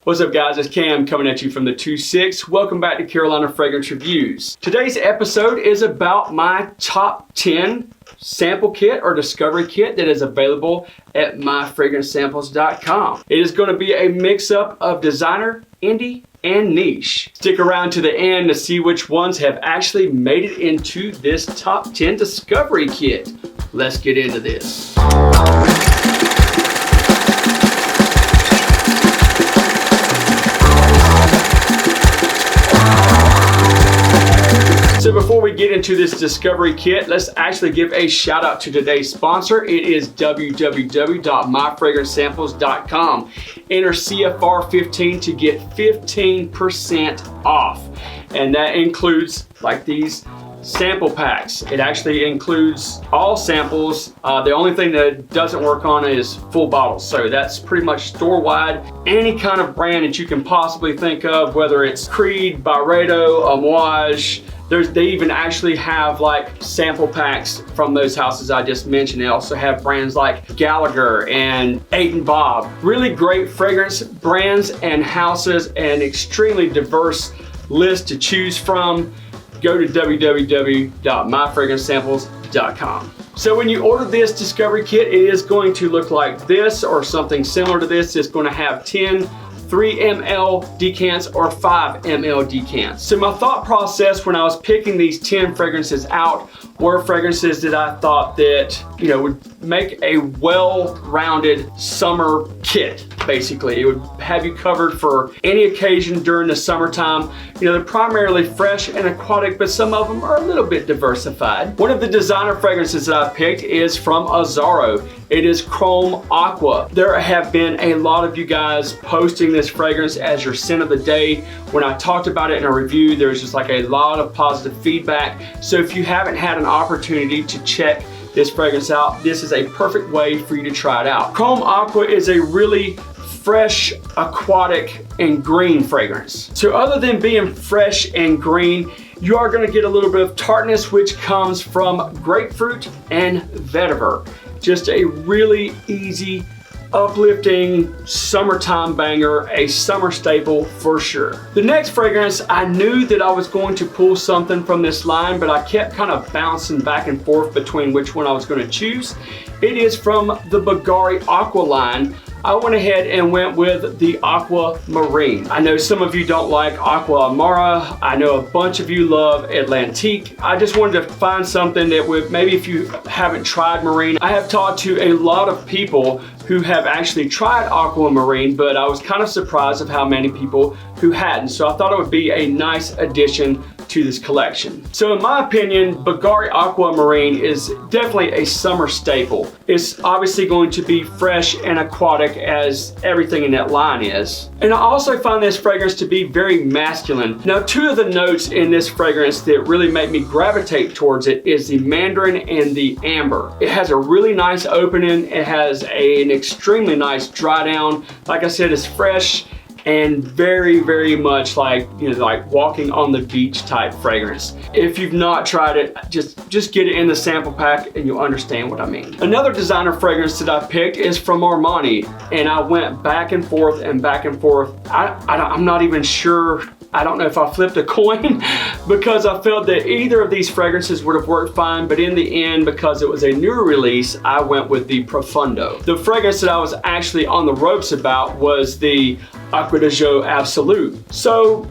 What's up guys, it's Cam coming at you from the 2-6. Welcome back to Carolina Fragrance Reviews. Today's episode is about my top 10 sample kit or discovery kit that is available at myfragrancesamples.com. It is going to be a mix-up of designer, indie, and niche. Stick around to the end to see which ones have actually made it into this top 10 discovery kit. Let's get into this. So before we get into this discovery kit, let's actually give a shout out to today's sponsor. It is www.myfragrancesamples.com. Enter CFR15 to get 15% off. And that includes like these sample packs. It actually includes all samples. The only thing that it doesn't work on is full bottles. So that's pretty much store-wide. Any kind of brand that you can possibly think of, whether it's Creed, Barredo, Mojave. They even actually have like sample packs from those houses I just mentioned. They also have brands like Gallagher and 8 & Bob. Really great fragrance brands and houses, and extremely diverse list to choose from. Go to www.myfragrancesamples.com. So when you order this discovery kit, it is going to look like this or something similar to this. It's going to have 10 3 ml decants or 5 ml decants. So my thought process when I was picking these 10 fragrances out were fragrances that I thought that, you know, would make a well-rounded summer kit, basically. It would have you covered for any occasion during the summertime. You know, they're primarily fresh and aquatic, but some of them are a little bit diversified. One of the designer fragrances that I picked is from Azzaro. It is Chrome Aqua. There have been a lot of you guys posting this fragrance as your scent of the day. When I talked about it in a review, there's just like a lot of positive feedback. So if you haven't had an opportunity to check this fragrance out, this is a perfect way for you to try it out. Chrome Aqua is a really fresh, aquatic, and green fragrance. So other than being fresh and green, you are gonna get a little bit of tartness, which comes from grapefruit and vetiver. Just a really easy, uplifting summertime banger, a summer staple for sure. The next fragrance, I knew that I was going to pull something from this line, but I kept kind of bouncing back and forth between which one I was going to choose. It is from the Bugari Aqua line. I went ahead and went with the Aquamarine. I know some of you don't like Aqua Amara. I know a bunch of you love Atlantique. I just wanted to find something that would, maybe if you haven't tried Marine, I have talked to a lot of people who have actually tried Aquamarine, but I was kind of surprised of how many people who hadn't. So I thought it would be a nice addition to this collection. So in my opinion, Bugari Aquamarine is definitely a summer staple. It's obviously going to be fresh and aquatic as everything in that line is. And I also find this fragrance to be very masculine. Now, two of the notes in this fragrance that really make me gravitate towards it is the mandarin and the amber. It has a really nice opening. It has an extremely nice dry down. Like I said, it's fresh and very, very much like, you know, like walking on the beach type fragrance. If you've not tried it, just get it in the sample pack and you'll understand what I mean. Another designer fragrance that I picked is from Armani, and I went back and forth and back and forth. I'm not even sure. I don't know if I flipped a coin because I felt that either of these fragrances would have worked fine, but in the end, because it was a newer release, I went with the Profundo. The fragrance that I was actually on the ropes about was the Aqua de Jo Absolute. So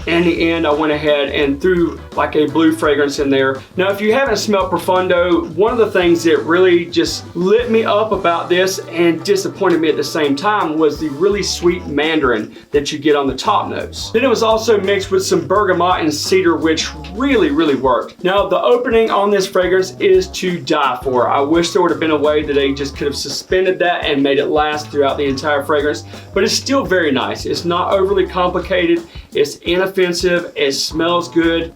in the end, I went ahead and threw like a blue fragrance in there. Now, if you haven't smelled Profundo, one of the things that really just lit me up about this and disappointed me at the same time was the really sweet mandarin that you get on the top notes. Then it was also mixed with some bergamot and cedar, which really, really worked. Now, the opening on this fragrance is to die for. I wish there would have been a way that they just could have suspended that and made it last throughout the entire fragrance, but it's still very nice. It's not overly complicated. It's inoffensive. It smells good.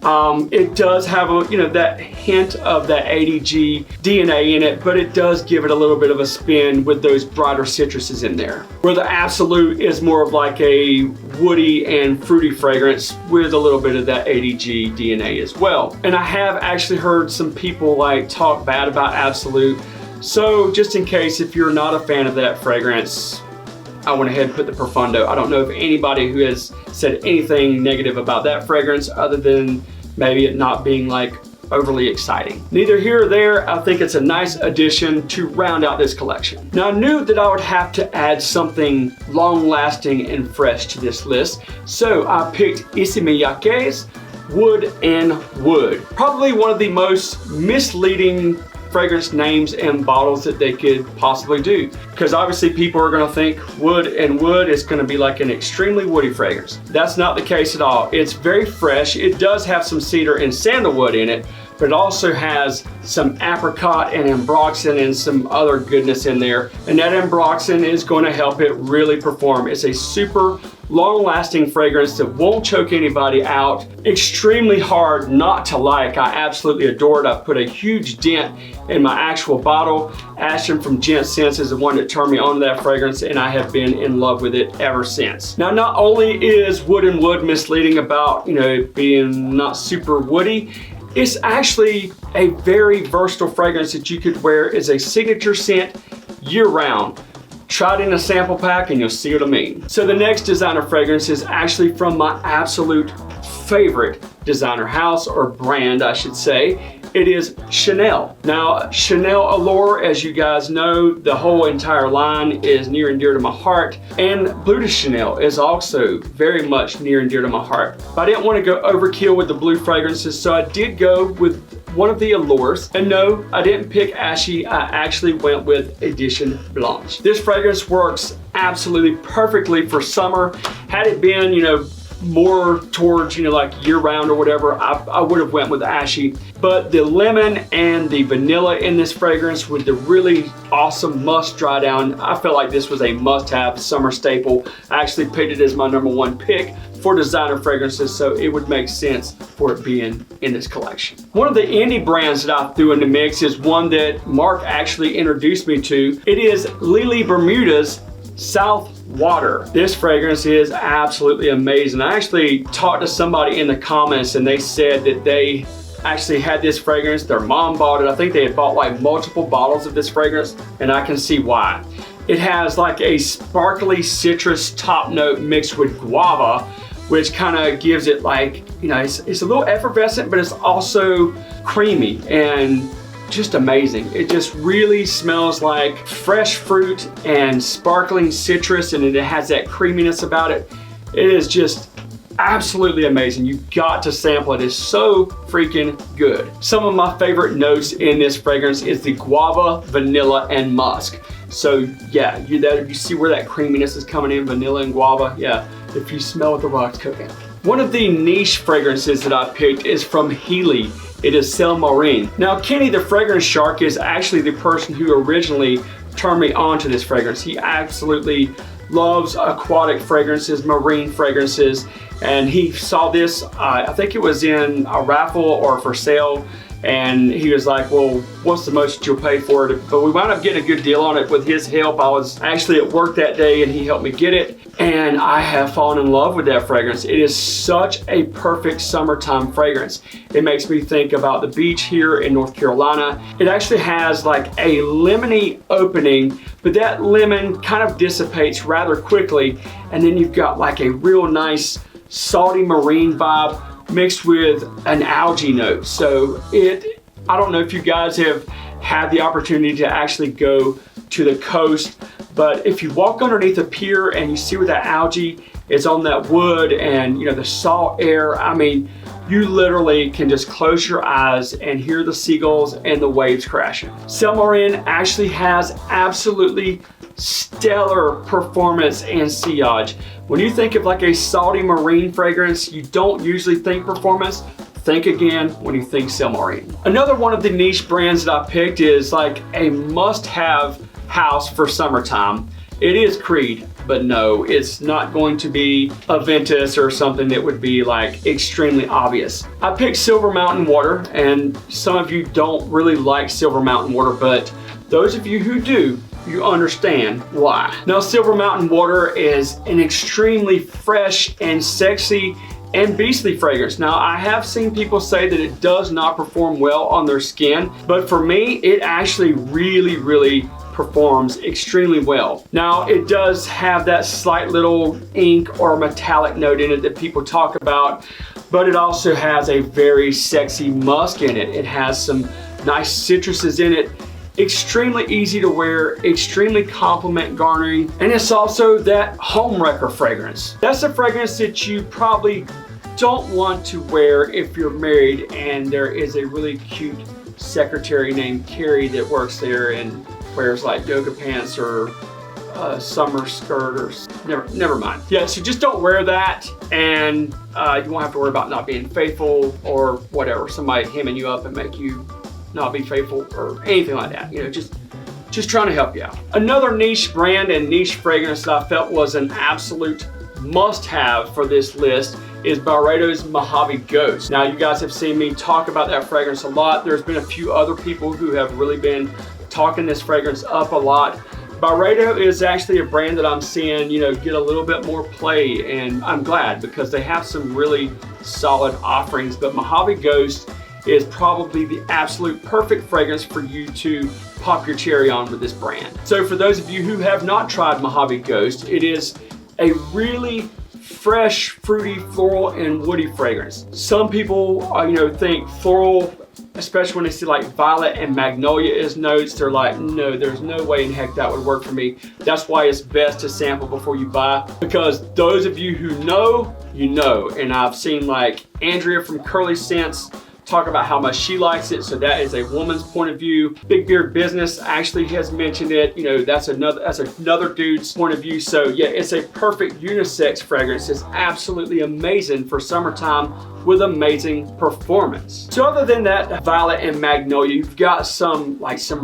It does have a, you know, that hint of that ADG DNA in it, but it does give it a little bit of a spin with those brighter citruses in there. Where the Absolute is more of like a woody and fruity fragrance with a little bit of that ADG DNA as well. And I have actually heard some people like talk bad about Absolute. So just in case, if you're not a fan of that fragrance, I went ahead and put the Profundo. I don't know if anybody who has said anything negative about that fragrance other than maybe it not being like overly exciting. Neither here or there, I think it's a nice addition to round out this collection. Now I knew that I would have to add something long lasting and fresh to this list, so I picked Isse Miyakes Wood and Wood. Probably one of the most misleading fragrance names and bottles that they could possibly do, because obviously people are going to think wood and wood is going to be like an extremely woody fragrance. That's not the case at all. It's very fresh. It does have some cedar and sandalwood in it, but it also has some apricot and ambroxan and some other goodness in there, and that ambroxan is going to help it really perform. It's a super long-lasting fragrance that won't choke anybody out. Extremely hard not to like. I absolutely adore it. I've put a huge dent in my actual bottle. Ashton from Gent Sense is the one that turned me on to that fragrance, and I have been in love with it ever since. Now, not only is Wood and Wood misleading about, being not super woody, it's actually a very versatile fragrance that you could wear as a signature scent year-round. Try it in a sample pack and you'll see what I mean. So the next designer fragrance is actually from my absolute favorite designer house, or brand I should say. It is Chanel. Now, Chanel Allure, as you guys know, the whole entire line is near and dear to my heart, and Bleu de Chanel is also very much near and dear to my heart. But I didn't want to go overkill with the blue fragrances, so I did go with one of the Allures. And no, I didn't pick Ashy, I actually went with Edition Blanche. This fragrance works absolutely perfectly for summer. Had it been, more towards, like year-round or whatever, I would have went with Ashy. But the lemon and the vanilla in this fragrance with the really awesome musk dry down, I felt like this was a must-have summer staple. I actually picked it as my #1 pick for designer fragrances, so it would make sense for it being in this collection. One of the indie brands that I threw in the mix is one that Mark actually introduced me to. It is Lily Bermuda's South Water. This fragrance is absolutely amazing. I actually talked to somebody in the comments and they said that they actually had this fragrance. Their mom bought it. I think they had bought like multiple bottles of this fragrance, and I can see why. It has like a sparkly citrus top note mixed with guava, which kind of gives it like, it's a little effervescent, but it's also creamy and just amazing. It just really smells like fresh fruit and sparkling citrus, and it has that creaminess about it. It is just absolutely amazing. You've got to sample it. It's so freaking good. Some of my favorite notes in this fragrance is the guava, vanilla, and musk. So yeah, you see where that creaminess is coming in, vanilla and guava. Yeah, if you smell what the rock's cooking. One of the niche fragrances that I picked is from Healy. It is Cell Marine. Now, Kenny the Fragrance Shark is actually the person who originally turned me on to this fragrance. He absolutely loves aquatic fragrances, marine fragrances, and he saw this, I think it was in a raffle or for sale, and he was like, well, what's the most you'll pay for it? But we wound up getting a good deal on it with his help. I was actually at work that day and he helped me get it, and I have fallen in love with that fragrance. It is such a perfect summertime fragrance. It makes me think about the beach here in North Carolina. It actually has like a lemony opening, but that lemon kind of dissipates rather quickly, and then you've got like a real nice salty marine vibe mixed with an algae note. So I don't know if you guys have had the opportunity to actually go to the coast, but if you walk underneath a pier and you see where that algae is on that wood and the salt air, I mean, you literally can just close your eyes and hear the seagulls and the waves crashing. Cell Marine actually has absolutely stellar performance and sillage. When you think of like a salty marine fragrance, you don't usually think performance. Think again when you think Cell Marine. Another one of the niche brands that I picked is like a must-have house for summertime. It is Creed, but no, it's not going to be a Ventus or something that would be like extremely obvious. I picked Silver Mountain Water, and some of you don't really like Silver Mountain Water, but those of you who do, you understand why. Now, Silver Mountain Water is an extremely fresh and sexy and beastly fragrance. Now, I have seen people say that it does not perform well on their skin, but for me, it actually really performs extremely well. Now, it does have that slight little ink or metallic note in it that people talk about, but it also has a very sexy musk in it. It has some nice citruses in it. Extremely easy to wear, extremely compliment garnering, and it's also that home wrecker fragrance. That's a fragrance that you probably don't want to wear if you're married and there is a really cute secretary named Carrie that works there and wears like yoga pants or a summer skirt or never mind. Yeah, so just don't wear that, and you won't have to worry about not being faithful or whatever, somebody hemming you up and make you not be faithful or anything like that. You know, just trying to help you out. Another niche brand and niche fragrance that I felt was an absolute must-have for this list is Barredo's Mojave Ghost. Now, you guys have seen me talk about that fragrance a lot. There's been a few other people who have really been talking this fragrance up a lot. Barredo is actually a brand that I'm seeing, you know, get a little bit more play, and I'm glad because they have some really solid offerings. But Mojave Ghost is probably the absolute perfect fragrance for you to pop your cherry on with this brand. So for those of you who have not tried Mojave Ghost, it is a really fresh, fruity, floral, and woody fragrance. Some people, you know, think floral, especially when they see like violet and magnolia as notes, they're like, no, there's no way in heck that would work for me. That's why it's best to sample before you buy, because those of you who know, you know. And I've seen like Andrea from Curly Scents talk about how much she likes it, so that is a woman's point of view. Big Beard Business actually has mentioned it. You know, that's another dude's point of view. So yeah, it's a perfect unisex fragrance. It's absolutely amazing for summertime with amazing performance. So other than that violet and magnolia, you've got some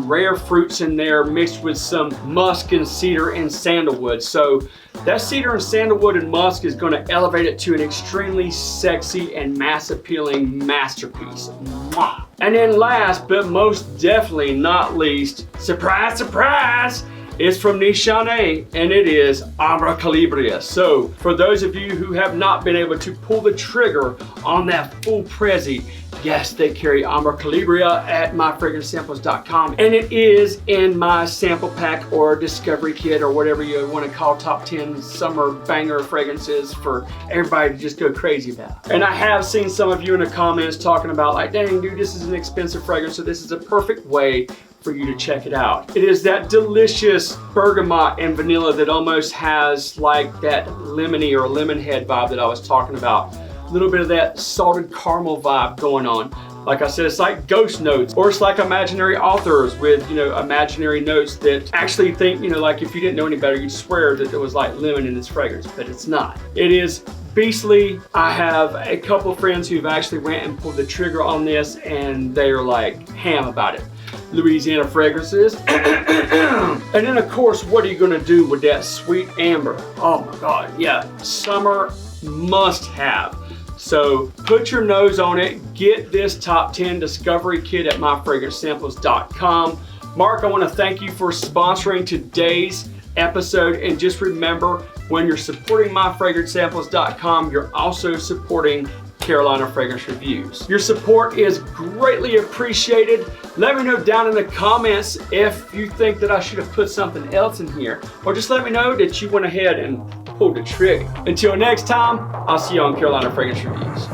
rare fruits in there mixed with some musk and cedar and sandalwood. So that cedar and sandalwood and musk is going to elevate it to an extremely sexy and mass appealing masterpiece. Mwah. And then last but most definitely not least, surprise, surprise, is from Nishane, and it is Ambra Calibria. So for those of you who have not been able to pull the trigger on that full Prezi, yes, they carry Ambra Calibria at myfragrancesamples.com, and it is in my sample pack or discovery kit or whatever you want to call top 10 summer banger fragrances for everybody to just go crazy about. And I have seen some of you in the comments talking about like, dang dude, this is an expensive fragrance, so this is a perfect way for you to check it out. It is that delicious bergamot and vanilla that almost has like that lemony or lemon head vibe that I was talking about. A little bit of that salted caramel vibe going on. Like I said, it's like ghost notes, or it's like imaginary authors with, you know, imaginary notes that actually think, you know, like if you didn't know any better, you'd swear that there was like lemon in this fragrance, but it's not. It is beastly. I have a couple of friends who've actually went and pulled the trigger on this, and they are like ham about it. Louisiana fragrances. And then of course, what are you gonna do with that sweet amber? Oh my God, yeah, summer must have. So put your nose on it, get this top 10 discovery kit at myfragrancesamples.com. Mark, I wanna thank you for sponsoring today's episode, and just remember, when you're supporting myfragrancesamples.com, you're also supporting Carolina Fragrance Reviews. Your support is greatly appreciated. Let me know down in the comments if you think that I should have put something else in here, or just let me know that you went ahead and pulled the trigger. Until next time, I'll see you on Carolina Fragrance Reviews.